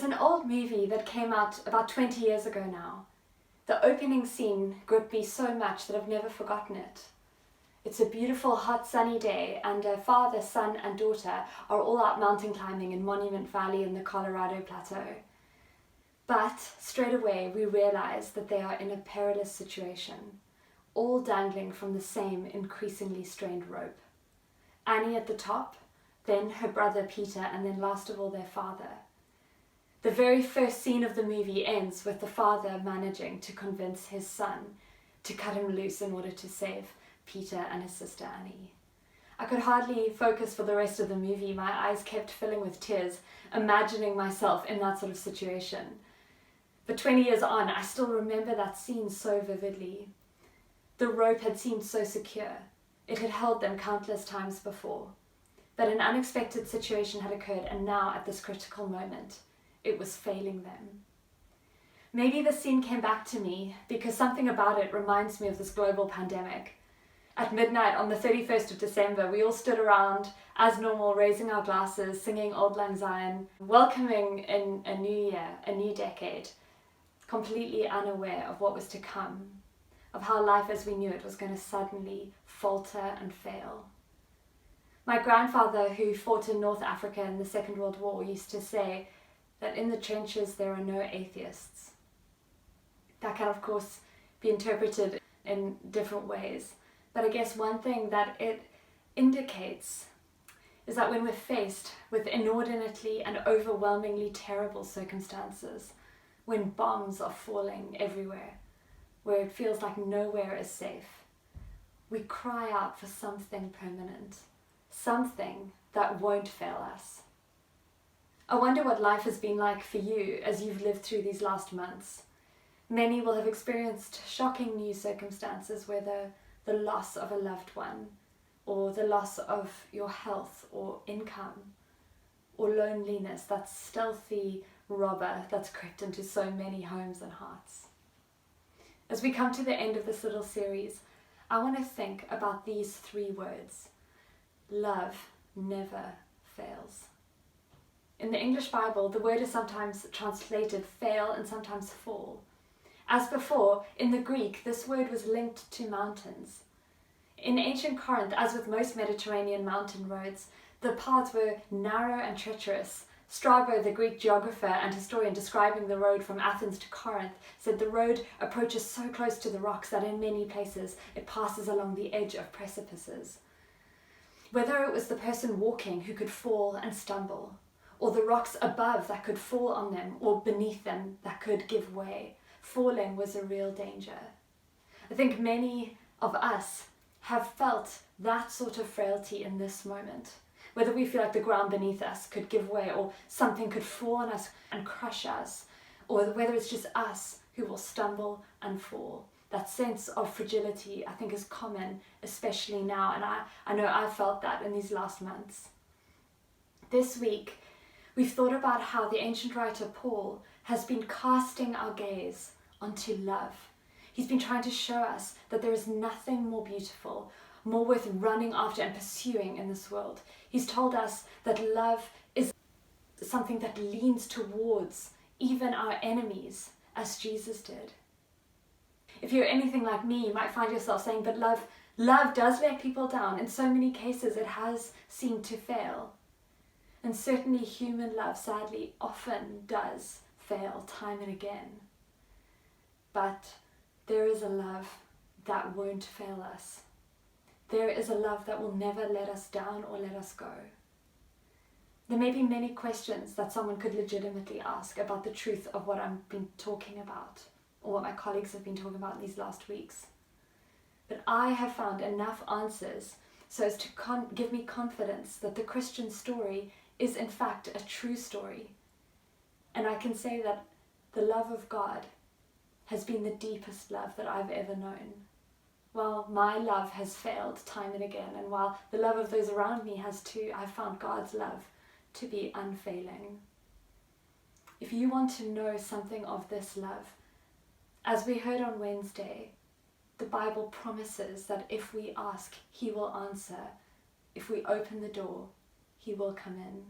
an old movie that came out about 20 years ago now. The opening scene gripped me so much that I've never forgotten it. It's a beautiful, hot, sunny day, and a father, son, and daughter are all out mountain climbing in Monument Valley in the Colorado Plateau. But straight away we realize that they are in a perilous situation, all dangling from the same increasingly strained rope. Annie at the top, then her brother Peter, and then last of all their father. The very first scene of the movie ends with the father managing to convince his son to cut him loose in order to save Peter and his sister Annie. I could hardly focus for the rest of the movie. My eyes kept filling with tears, imagining myself in that sort of situation. But 20 years on, I still remember that scene so vividly. The rope had seemed so secure. It had held them countless times before. But an unexpected situation had occurred, and now, at this critical moment, it was failing them. Maybe the scene came back to me because something about it reminds me of this global pandemic. At midnight on the 31st of December, we all stood around as normal, raising our glasses, singing Auld Lang Syne, welcoming in a new year, a new decade, completely unaware of what was to come, of how life as we knew it was going to suddenly falter and fail. My grandfather, who fought in North Africa in the Second World War, used to say that in the trenches there are no atheists. That can, of course, be interpreted in different ways. But I guess one thing that it indicates is that when we're faced with inordinately and overwhelmingly terrible circumstances, when bombs are falling everywhere, where it feels like nowhere is safe, we cry out for something permanent, something that won't fail us. I wonder what life has been like for you as you've lived through these last months. Many will have experienced shocking new circumstances, whether the loss of a loved one, or the loss of your health or income, or loneliness, that stealthy robber that's crept into so many homes and hearts. As we come to the end of this little series, I want to think about these 3 words. Love never fails. In the English Bible, the word is sometimes translated fail and sometimes fall. As before, in the Greek, this word was linked to mountains. In ancient Corinth, as with most Mediterranean mountain roads, the paths were narrow and treacherous. Strabo, the Greek geographer and historian describing the road from Athens to Corinth, said the road approaches so close to the rocks that in many places it passes along the edge of precipices. Whether it was the person walking who could fall and stumble, or the rocks above that could fall on them, or beneath them that could give way, falling was a real danger. I think many of us have felt that sort of frailty in this moment. Whether we feel like the ground beneath us could give way, or something could fall on us and crush us, or whether it's just us who will stumble and fall. That sense of fragility, I think, is common, especially now, and I know I've felt that in these last months. This week, we've thought about how the ancient writer Paul has been casting our gaze onto love. He's been trying to show us that there is nothing more beautiful, more worth running after and pursuing in this world. He's told us that love is something that leans towards even our enemies, as Jesus did. If you're anything like me, you might find yourself saying, but love does let people down. In so many cases, it has seemed to fail. And certainly human love, sadly, often does fail time and again. But there is a love that won't fail us. There is a love that will never let us down or let us go. There may be many questions that someone could legitimately ask about the truth of what I've been talking about, or what my colleagues have been talking about in these last weeks. But I have found enough answers so as to give me confidence that the Christian story is in fact a true story. And I can say that the love of God has been the deepest love that I've ever known. While my love has failed time and again, and while the love of those around me has too, I've found God's love to be unfailing. If you want to know something of this love, as we heard on Wednesday, the Bible promises that if we ask, He will answer. If we open the door, He will come in.